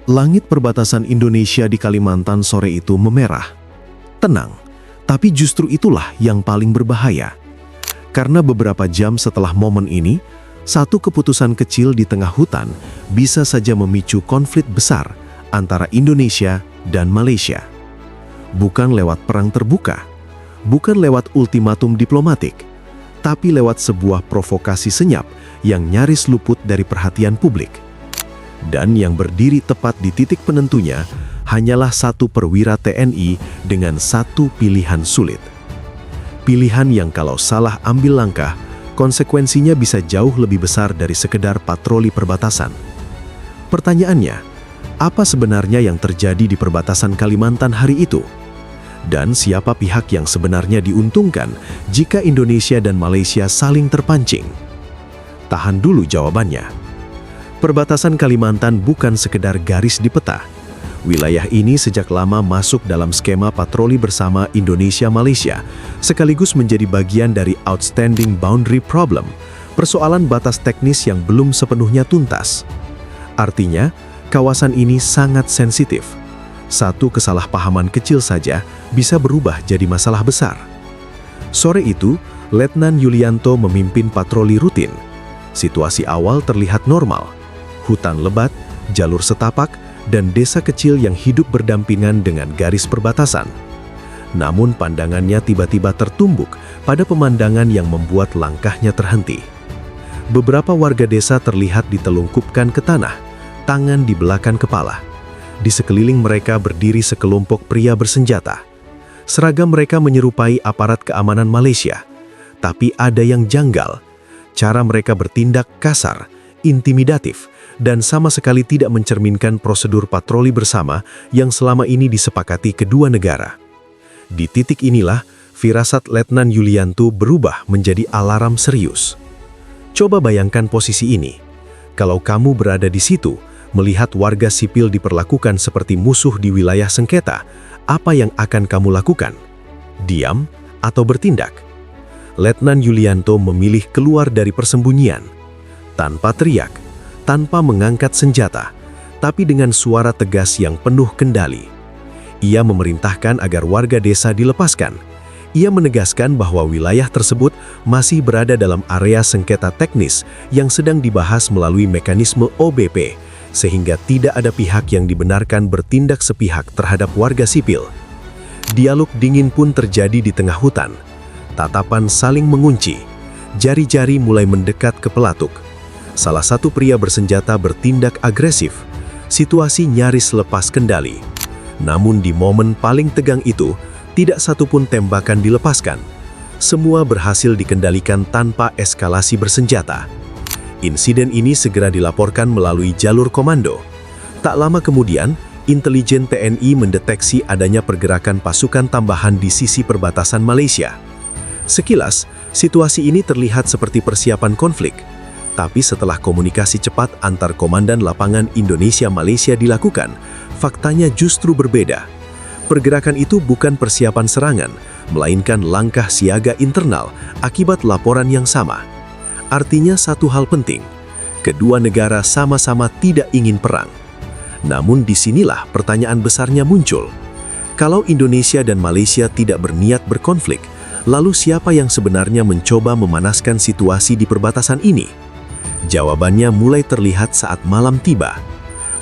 Langit perbatasan Indonesia di Kalimantan sore itu memerah. Tenang, tapi justru itulah yang paling berbahaya. Karena beberapa jam setelah momen ini, satu keputusan kecil di tengah hutan bisa saja memicu konflik besar antara Indonesia dan Malaysia. Bukan lewat perang terbuka, bukan lewat ultimatum diplomatik, tapi lewat sebuah provokasi senyap yang nyaris luput dari perhatian publik. Dan yang berdiri tepat di titik penentunya hanyalah satu perwira TNI dengan satu pilihan sulit. Pilihan yang kalau salah ambil langkah, konsekuensinya bisa jauh lebih besar dari sekedar patroli perbatasan. Pertanyaannya, apa sebenarnya yang terjadi di perbatasan Kalimantan hari itu? Dan siapa pihak yang sebenarnya diuntungkan jika Indonesia dan Malaysia saling terpancing? Tahan dulu jawabannya. Perbatasan Kalimantan bukan sekedar garis di peta. Wilayah ini sejak lama masuk dalam skema patroli bersama Indonesia-Malaysia, sekaligus menjadi bagian dari outstanding boundary problem, persoalan batas teknis yang belum sepenuhnya tuntas. Artinya, kawasan ini sangat sensitif. Satu kesalahpahaman kecil saja bisa berubah jadi masalah besar. Sore itu, Letnan Yulianto memimpin patroli rutin. Situasi awal terlihat normal. Hutan lebat, jalur setapak, dan desa kecil yang hidup berdampingan dengan garis perbatasan. Namun pandangannya tiba-tiba tertumbuk pada pemandangan yang membuat langkahnya terhenti. Beberapa warga desa terlihat ditelungkupkan ke tanah, tangan di belakang kepala. Di sekeliling mereka berdiri sekelompok pria bersenjata. Seragam mereka menyerupai aparat keamanan Malaysia. Tapi ada yang janggal. Cara mereka bertindak kasar, intimidatif, dan sama sekali tidak mencerminkan prosedur patroli bersama yang selama ini disepakati kedua negara. Di titik inilah, firasat Letnan Yulianto berubah menjadi alarm serius. Coba bayangkan posisi ini. Kalau kamu berada di situ, melihat warga sipil diperlakukan seperti musuh di wilayah sengketa, apa yang akan kamu lakukan? Diam atau bertindak? Letnan Yulianto memilih keluar dari persembunyian. Tanpa teriak, tanpa mengangkat senjata, tapi dengan suara tegas yang penuh kendali. Ia memerintahkan agar warga desa dilepaskan. Ia menegaskan bahwa wilayah tersebut masih berada dalam area sengketa teknis yang sedang dibahas melalui mekanisme OBP, sehingga tidak ada pihak yang dibenarkan bertindak sepihak terhadap warga sipil. Dialog dingin pun terjadi di tengah hutan. Tatapan saling mengunci, jari-jari mulai mendekat ke pelatuk. Salah satu pria bersenjata bertindak agresif. Situasi nyaris lepas kendali. Namun di momen paling tegang itu, tidak satupun tembakan dilepaskan. Semua berhasil dikendalikan tanpa eskalasi bersenjata. Insiden ini segera dilaporkan melalui jalur komando. Tak lama kemudian, intelijen TNI mendeteksi adanya pergerakan pasukan tambahan di sisi perbatasan Malaysia. Sekilas, situasi ini terlihat seperti persiapan konflik. Tapi setelah komunikasi cepat antar komandan lapangan Indonesia-Malaysia dilakukan, faktanya justru berbeda. Pergerakan itu bukan persiapan serangan, melainkan langkah siaga internal akibat laporan yang sama. Artinya satu hal penting, kedua negara sama-sama tidak ingin perang. Namun disinilah pertanyaan besarnya muncul. Kalau Indonesia dan Malaysia tidak berniat berkonflik, lalu siapa yang sebenarnya mencoba memanaskan situasi di perbatasan ini? Jawabannya mulai terlihat saat malam tiba.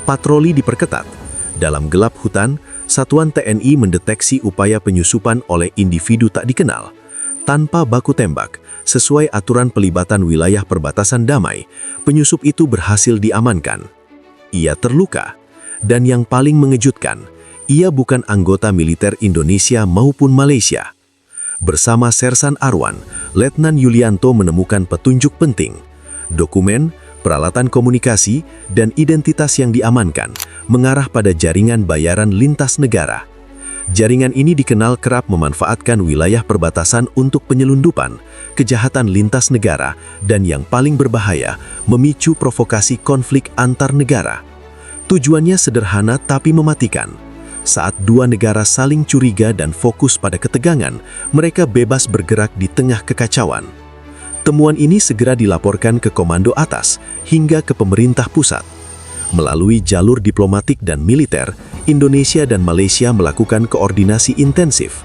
Patroli diperketat. Dalam gelap hutan, satuan TNI mendeteksi upaya penyusupan oleh individu tak dikenal. Tanpa baku tembak, sesuai aturan pelibatan wilayah perbatasan damai, penyusup itu berhasil diamankan. Ia terluka, dan yang paling mengejutkan, ia bukan anggota militer Indonesia maupun Malaysia. Bersama Sersan Arwan, Letnan Yulianto menemukan petunjuk penting. Dokumen, peralatan komunikasi, dan identitas yang diamankan mengarah pada jaringan bayaran lintas negara. Jaringan ini dikenal kerap memanfaatkan wilayah perbatasan untuk penyelundupan, kejahatan lintas negara, dan yang paling berbahaya, memicu provokasi konflik antar negara. Tujuannya sederhana tapi mematikan. Saat dua negara saling curiga dan fokus pada ketegangan, mereka bebas bergerak di tengah kekacauan. Temuan ini segera dilaporkan ke komando atas hingga ke pemerintah pusat. Melalui jalur diplomatik dan militer, Indonesia dan Malaysia melakukan koordinasi intensif.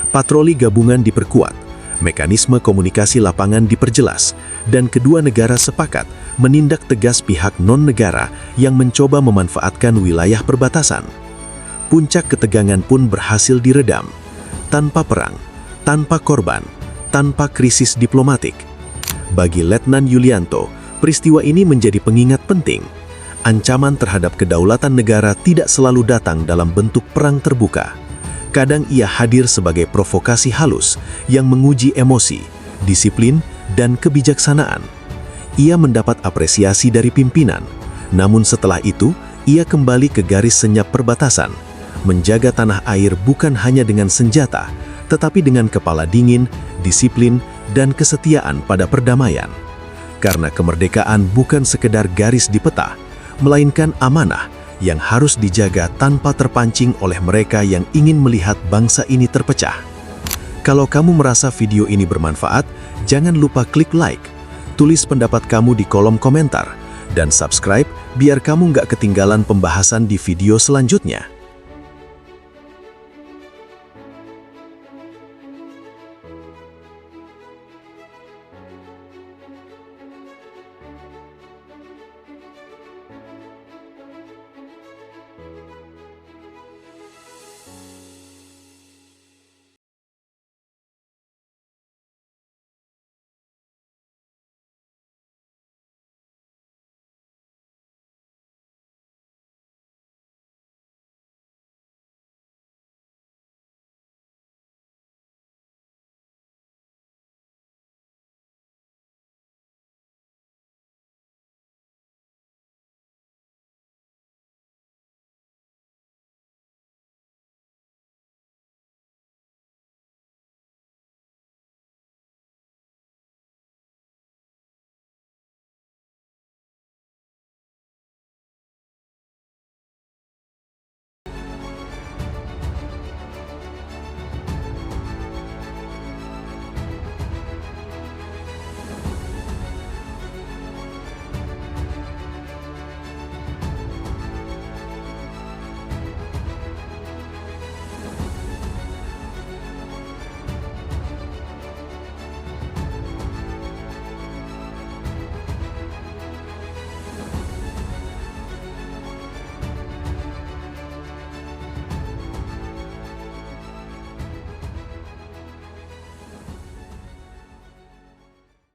Patroli gabungan diperkuat, mekanisme komunikasi lapangan diperjelas, dan kedua negara sepakat menindak tegas pihak non-negara yang mencoba memanfaatkan wilayah perbatasan. Puncak ketegangan pun berhasil diredam. Tanpa perang, tanpa korban, tanpa krisis diplomatik. Bagi Letnan Yulianto, peristiwa ini menjadi pengingat penting. Ancaman terhadap kedaulatan negara tidak selalu datang dalam bentuk perang terbuka. Kadang ia hadir sebagai provokasi halus yang menguji emosi, disiplin, dan kebijaksanaan. Ia mendapat apresiasi dari pimpinan, namun setelah itu, ia kembali ke garis senyap perbatasan, menjaga tanah air bukan hanya dengan senjata, tetapi dengan kepala dingin, disiplin, dan kesetiaan pada perdamaian. Karena kemerdekaan bukan sekedar garis di peta, melainkan amanah yang harus dijaga tanpa terpancing oleh mereka yang ingin melihat bangsa ini terpecah. Kalau kamu merasa video ini bermanfaat, jangan lupa klik like, tulis pendapat kamu di kolom komentar, dan subscribe biar kamu nggak ketinggalan pembahasan di video selanjutnya.